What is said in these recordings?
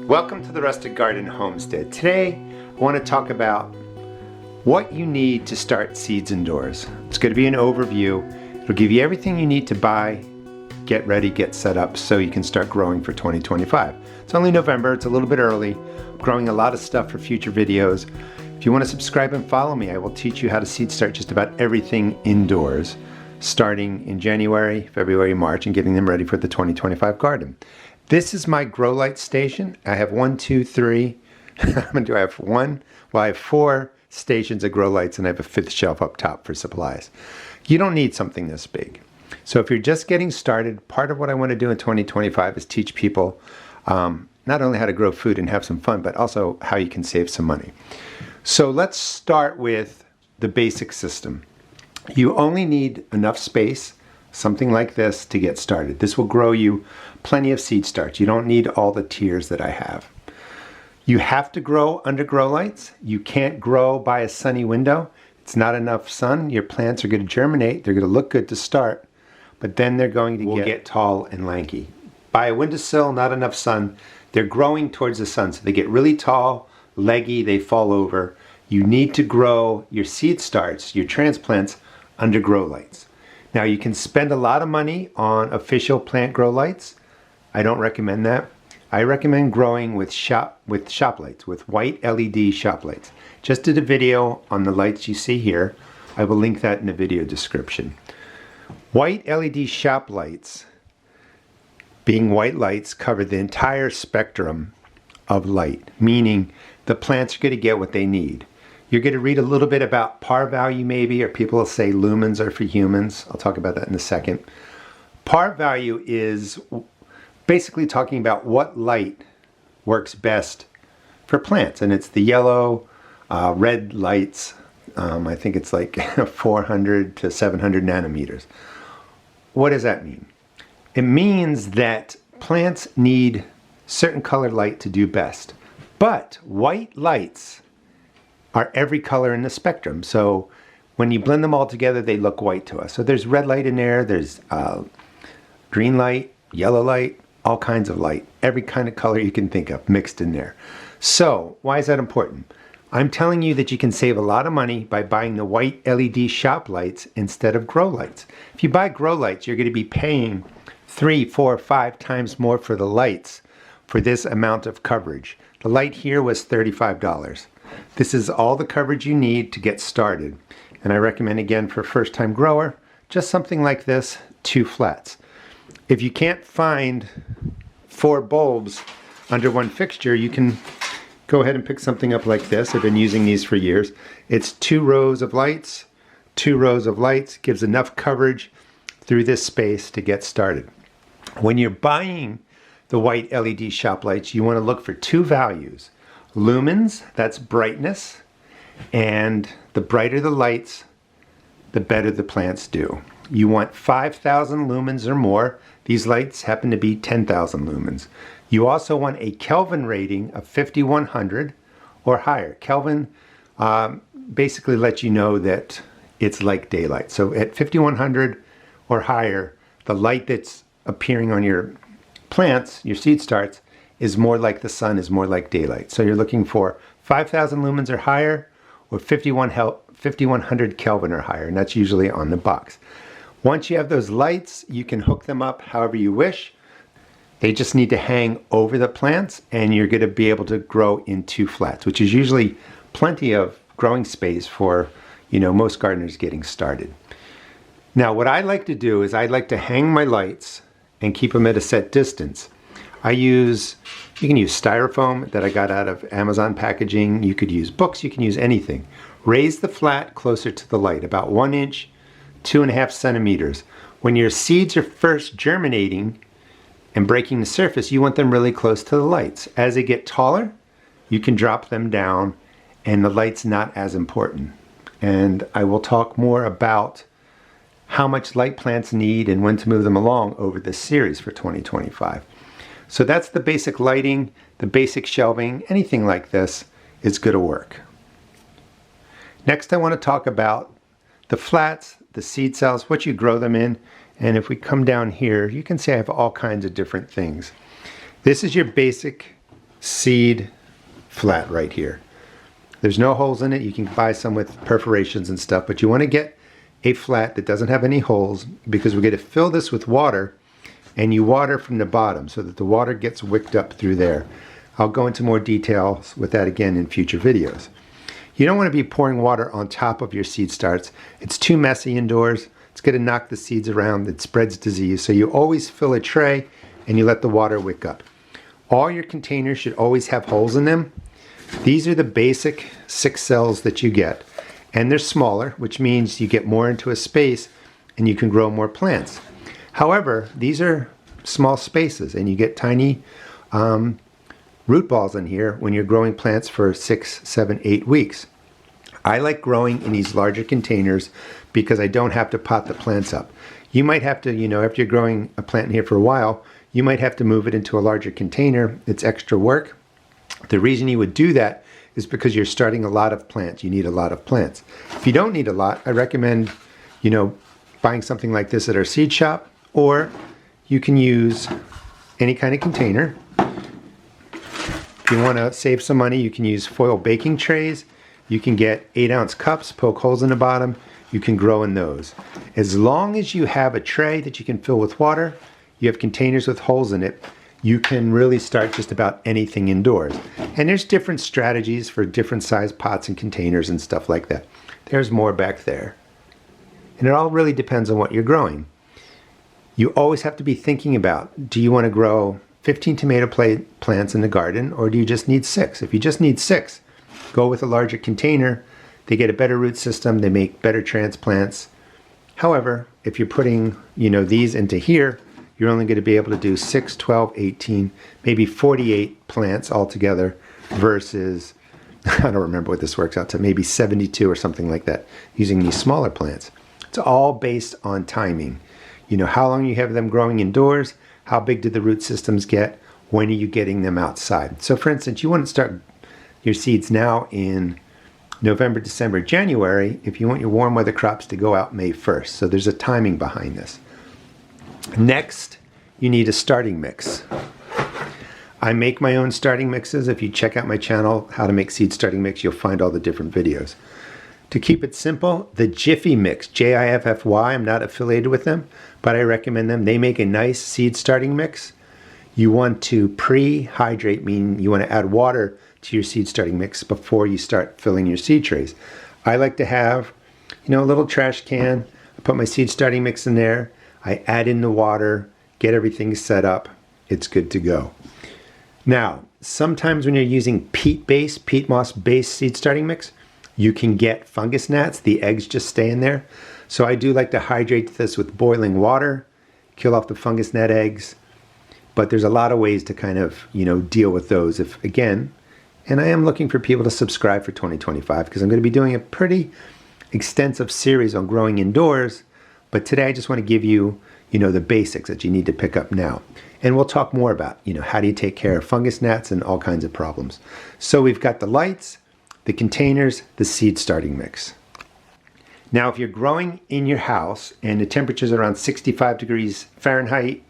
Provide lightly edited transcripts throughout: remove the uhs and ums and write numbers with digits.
Welcome to the Rustic Garden Homestead. Today I want to talk about what you need to start seeds indoors. It's going to be an overview. It'll give you everything you need to buy, get ready, get set up so you can start growing for 2025. It's only November, it's a little bit early. I'm growing a lot of stuff for future videos. If you want to subscribe and follow me, I will teach you how to seed start just about everything indoors, starting in January, February, March, and getting them ready for the 2025 garden. This is my grow light station. I have one, two, three. Do I have one? Well, I have 4 stations of grow lights and I have a 5th shelf up top for supplies. You don't need something this big. So if you're just getting started, part of what I want to do in 2025 is teach people not only how to grow food and have some fun, but also how you can save some money. So let's start with the basic system. You only need enough space, something like this, to get started. This will grow you plenty of seed starts. You don't need all the tiers that I have. You have to grow under grow lights. You can't grow by a sunny window. It's not enough sun. Your plants are going to germinate. They're going to look good to start, but then they're going to get tall and lanky. By a windowsill, not enough sun. They're growing towards the sun, so they get really tall, leggy, they fall over. You need to grow your seed starts, your transplants, under grow lights. Now you can spend a lot of money on official plant grow lights. I don't recommend that. I recommend growing with shop lights, with white LED shop lights. Just did a video on the lights you see here. I will link that in the video description. White LED shop lights, being white lights, cover the entire spectrum of light, meaning the plants are going to get what they need. You're going to read a little bit about par value maybe, or people will say lumens are for humans. I'll talk about that in a second. Par value is basically talking about what light works best for plants, and it's the yellow, red lights. I think it's like 400 to 700 nanometers. What does that mean? It means that plants need certain color light to do best, but white lights are every color in the spectrum. So when you blend them all together, they look white to us. So there's red light in there, there's green light, yellow light, all kinds of light, every kind of color you can think of mixed in there. So why is that important? I'm telling you that you can save a lot of money by buying the white LED shop lights instead of grow lights. If you buy grow lights, you're going to be paying 3, 4, 5 times more for the lights for this amount of coverage. The light here was $35. This is all the coverage you need to get started. And I recommend, again, for a first-time grower, just something like this, 2 flats. If you can't find 4 bulbs under one fixture, you can go ahead and pick something up like this. I've been using these for years. It's 2 rows of lights, 2 rows of lights, gives enough coverage through this space to get started. When you're buying the white LED shop lights, you want to look for 2 values. Lumens, that's brightness, and the brighter the lights, the better the plants do. You want 5,000 lumens or more. These lights happen to be 10,000 lumens. You also want a Kelvin rating of 5100 or higher. Kelvin basically lets you know that it's like daylight. So at 5100 or higher, the light that's appearing on your plants, your seed starts, is more like the sun, is more like daylight. So you're looking for 5,000 lumens or higher, or 5100 Kelvin or higher, and that's usually on the box. Once you have those lights, you can hook them up however you wish. They just need to hang over the plants, and you're going to be able to grow in 2 flats, which is usually plenty of growing space for, most gardeners getting started. Now, what I like to do is I like to hang my lights and keep them at a set distance. You can use styrofoam that I got out of Amazon packaging. You could use books, you can use anything. Raise the flat closer to the light, about 1 inch, 2.5 centimeters. When your seeds are first germinating and breaking the surface, you want them really close to the lights. As they get taller, you can drop them down and the light's not as important. And I will talk more about how much light plants need and when to move them along over this series for 2025. So that's the basic lighting, the basic shelving. Anything like this is going to work. Next, I want to talk about the flats, the seed cells, what you grow them in, And if we come down here, you can see I have all kinds of different things. This is your basic seed flat right here. There's no holes in it. You can buy some with perforations and stuff, but you want to get a flat that doesn't have any holes, because we're going to fill this with water, and you water from the bottom so that the water gets wicked up through there. I'll go into more details with that again in future videos. You don't want to be pouring water on top of your seed starts. It's too messy indoors. It's going to knock the seeds around. It spreads disease. So you always fill a tray and you let the water wick up. All your containers should always have holes in them. These are the basic 6 cells that you get. And they're smaller, which means you get more into a space and you can grow more plants. However, these are small spaces and you get tiny root balls in here when you're growing plants for 6, 7, 8 weeks. I like growing in these larger containers because I don't have to pot the plants up. You might have to, after you're growing a plant in here for a while, you might have to move it into a larger container. It's extra work. The reason you would do that is because you're starting a lot of plants. You need a lot of plants. If you don't need a lot, I recommend, buying something like this at our seed shop, or you can use any kind of container. If you want to save some money, you can use foil baking trays. You can get 8-ounce cups, poke holes in the bottom. You can grow in those. As long as you have a tray that you can fill with water, you have containers with holes in it, you can really start just about anything indoors. And there's different strategies for different size pots and containers and stuff like that. There's more back there. And it all really depends on what you're growing. You always have to be thinking about, do you want to grow 15 tomato plants in the garden, or do you just need 6? If you just need 6, go with a larger container. They get a better root system. They make better transplants. However, if you're putting, these into here, you're only going to be able to do 6, 12, 18, maybe 48 plants altogether versus, I don't remember what this works out to, maybe 72 or something like that, using these smaller plants. It's all based on timing. How long you have them growing indoors, how big do the root systems get, when are you getting them outside. So for instance, you want to start your seeds now in November, December, January, if you want your warm weather crops to go out May 1st. So there's a timing behind this. Next, you need a starting mix. I make my own starting mixes. If you check out my channel, How to Make Seed Starting Mix, you'll find all the different videos. To keep it simple, the Jiffy Mix, Jiffy, I'm not affiliated with them, but I recommend them. They make a nice seed starting mix. You want to pre-hydrate, meaning you want to add water to your seed starting mix before you start filling your seed trays. I like to have, a little trash can. I put my seed starting mix in there. I add in the water, get everything set up. It's good to go. Now, sometimes when you're using peat moss-based seed starting mix, you can get fungus gnats. The eggs just stay in there. So I do like to hydrate this with boiling water, kill off the fungus gnat eggs. But there's a lot of ways to kind of, deal with those. If again, and I am looking for people to subscribe for 2025 because I'm going to be doing a pretty extensive series on growing indoors. But today I just want to give you, the basics that you need to pick up now. And we'll talk more about, how do you take care of fungus gnats and all kinds of problems. So we've got the lights, the containers, the seed starting mix. Now, if you're growing in your house and the temperature's around 65 degrees Fahrenheit,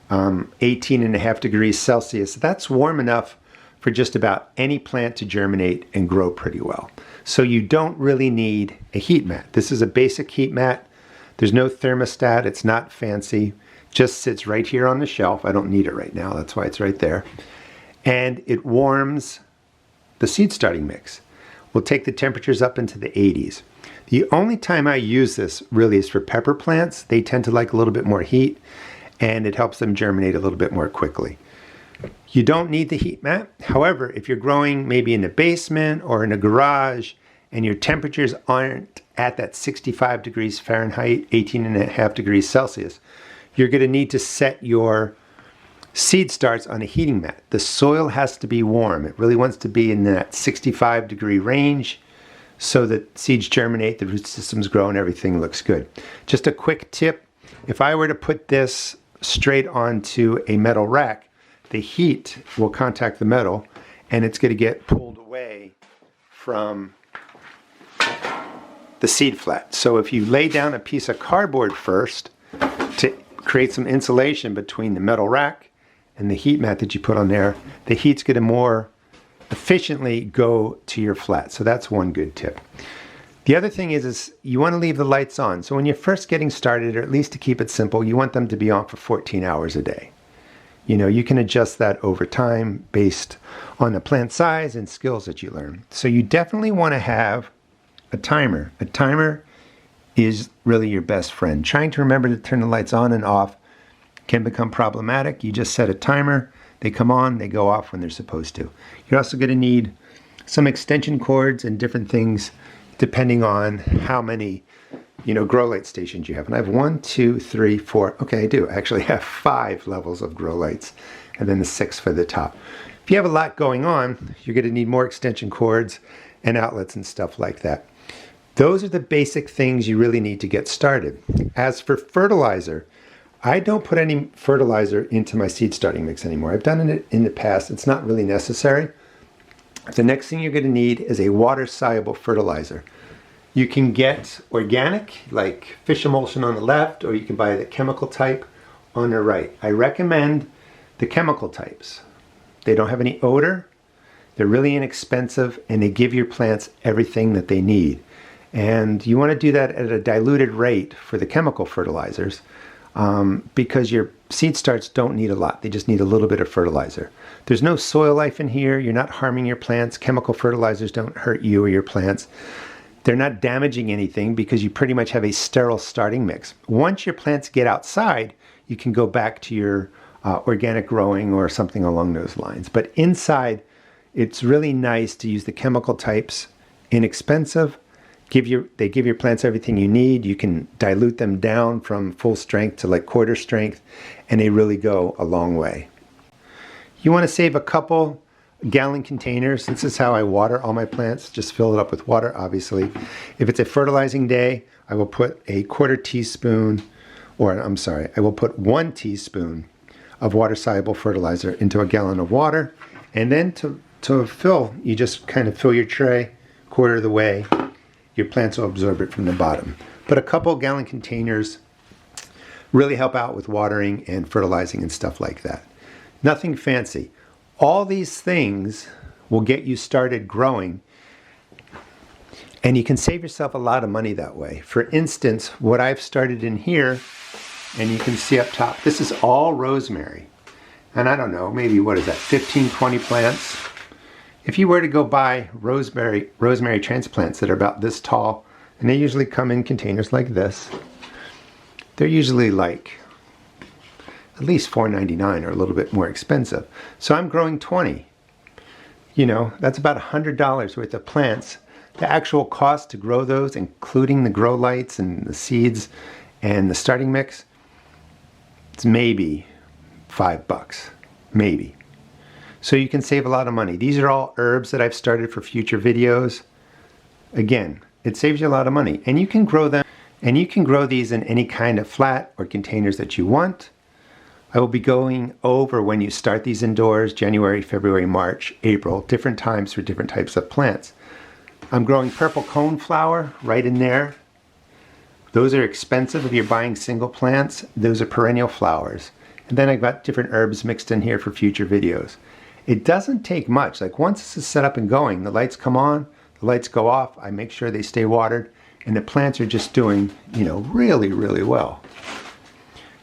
18.5 degrees Celsius, that's warm enough for just about any plant to germinate and grow pretty well. So you don't really need a heat mat. This is a basic heat mat. There's no thermostat. It's not fancy. Just sits right here on the shelf. I don't need it right now. That's why it's right there. And it warms the seed starting mix. We'll take the temperatures up into the 80s. The only time I use this really is for pepper plants. They tend to like a little bit more heat, and it helps them germinate a little bit more quickly. You don't need the heat mat. However, if you're growing maybe in the basement or in a garage and your temperatures aren't at that 65 degrees Fahrenheit, 18.5 degrees Celsius, you're going to need to set your seed starts on a heating mat. The soil has to be warm. It really wants to be in that 65 degree range so that seeds germinate, the root systems grow, and everything looks good. Just a quick tip, if I were to put this straight onto a metal rack, the heat will contact the metal and it's going to get pulled away from the seed flat. So if you lay down a piece of cardboard first to create some insulation between the metal rack and the heat mat that you put on there, the heat's going to more efficiently go to your flat. So that's one good tip. The other thing is you want to leave the lights on. So when you're first getting started, or at least to keep it simple, you want them to be on for 14 hours a day. You know, you can adjust that over time based on the plant size and skills that you learn. So you definitely want to have a timer. A timer is really your best friend. Trying to remember to turn the lights on and off can become problematic. You just set a timer, they come on, they go off when they're supposed to. You're also going to need some extension cords and different things depending on how many, you know, grow light stations you have. And I have 1, 2, 3, 4. Okay, I do actually have 5 levels of grow lights, and then the 6 for the top. If you have a lot going on, you're going to need more extension cords and outlets and stuff like that. Those are the basic things you really need to get started. As for fertilizer, I don't put any fertilizer into my seed starting mix anymore. I've done it in the past. It's not really necessary. The next thing you're going to need is a water-soluble fertilizer. You can get organic, like fish emulsion on the left, or you can buy the chemical type on the right. I recommend the chemical types. They don't have any odor, they're really inexpensive, and they give your plants everything that they need. And you want to do that at a diluted rate for the chemical fertilizers, because your seed starts don't need a lot. They just need a little bit of fertilizer. There's no soil life in here. You're not harming your plants. Chemical fertilizers don't hurt you or your plants. They're not damaging anything because you pretty much have a sterile starting mix. Once your plants get outside, you can go back to your organic growing or something along those lines. But inside, it's really nice to use the chemical types. Inexpensive. They give your plants everything you need. You can dilute them down from full strength to like quarter strength, and they really go a long way. You want to save a couple gallon containers. This is how I water all my plants. Just fill it up with water, obviously. If it's a fertilizing day, I will put a quarter teaspoon, or I'm sorry, I will put 1 teaspoon of water-soluble fertilizer into a gallon of water. And then to fill, you just kind of fill your tray quarter of the way. Your plants will absorb it from the bottom. But a couple gallon containers really help out with watering and fertilizing and stuff like that. Nothing fancy. All these things will get you started growing, and you can save yourself a lot of money that way. For instance, what I've started in here, and you can see up top, this is all rosemary. And I don't know, maybe what is that, 15, 20 plants? If you were to go buy rosemary transplants that are about this tall, and they usually come in containers like this, they're usually like at least $4.99 or a little bit more expensive. So I'm growing 20. You know, that's about $100 worth of plants. The actual cost to grow those, including the grow lights and the seeds and the starting mix, it's maybe $5, maybe. So you can save a lot of money. These are all herbs that I've started for future videos. Again, it saves you a lot of money, and you can grow them, and you can grow these in any kind of flat or containers that you want. I will be going over when you start these indoors, January, February, March, April, different times for different types of plants. I'm growing purple coneflower right in there. Those are expensive if you're buying single plants. Those are perennial flowers. And then I've got different herbs mixed in here for future videos. It doesn't take much. Like once this is set up and going, the lights come on, the lights go off, I make sure they stay watered, and the plants are just doing, you know, really, really well.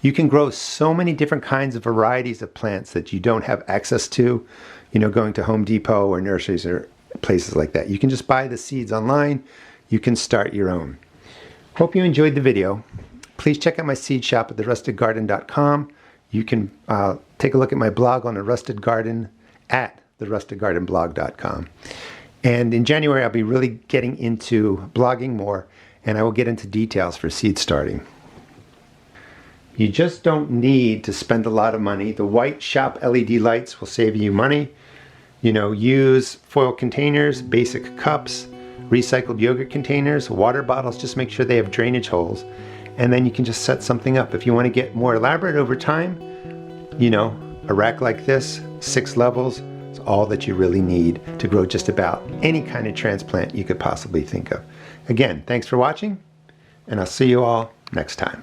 You can grow so many different kinds of varieties of plants that you don't have access to, you know, going to Home Depot or nurseries or places like that. You can just buy the seeds online. You can start your own. Hope you enjoyed the video. Please check out my seed shop at therustedgarden.com. You can take a look at my blog on the Rusted Garden at therustedgardenblog.com. And in January, I'll be really getting into blogging more, and I will get into details for seed starting. You just don't need to spend a lot of money. The white shop LED lights will save you money. You know, use foil containers, basic cups, recycled yogurt containers, water bottles. Just make sure they have drainage holes. And then you can just set something up. If you want to get more elaborate over time, you know, a rack like this, 6 levels, is all that you really need to grow just about any kind of transplant you could possibly think of. Again, thanks for watching, and I'll see you all next time.